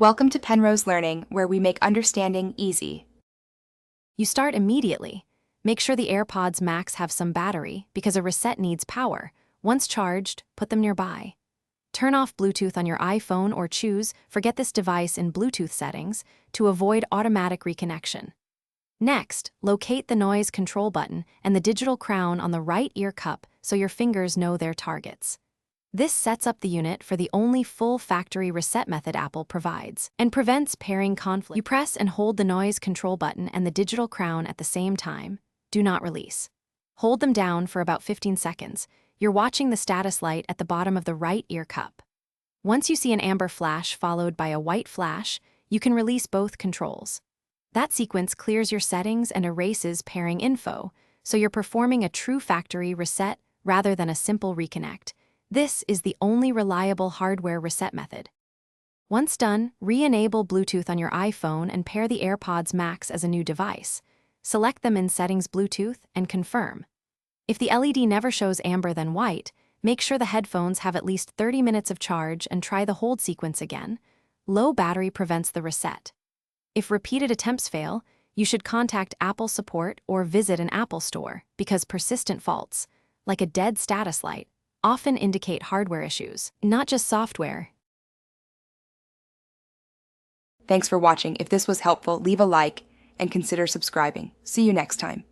Welcome to Penrose Learning, where we make understanding easy. You start immediately. Make sure the AirPods Max have some battery because a reset needs power. Once charged, put them nearby. Turn off Bluetooth on your iPhone or choose Forget this device in Bluetooth settings to avoid automatic reconnection. Next, locate the noise control button and the digital crown on the right ear cup so your fingers know their targets. This sets up the unit for the only full factory reset method Apple provides and prevents pairing conflict. You press and hold the noise control button and the digital crown at the same time. Do not release. Hold them down for about 15 seconds. You're watching the status light at the bottom of the right ear cup. Once you see an amber flash followed by a white flash, you can release both controls. That sequence clears your settings and erases pairing info, so you're performing a true factory reset rather than a simple reconnect. This is the only reliable hardware reset method. Once done, re-enable Bluetooth on your iPhone and pair the AirPods Max as a new device. Select them in Settings Bluetooth and confirm. If the LED never shows amber then white, make sure the headphones have at least 30 minutes of charge and try the hold sequence again. Low battery prevents the reset. If repeated attempts fail, you should contact Apple support or visit an Apple store because persistent faults, like a dead status light, often indicate hardware issues, not just software. Thanks for watching. If this was helpful, leave a like and consider subscribing. See you next time.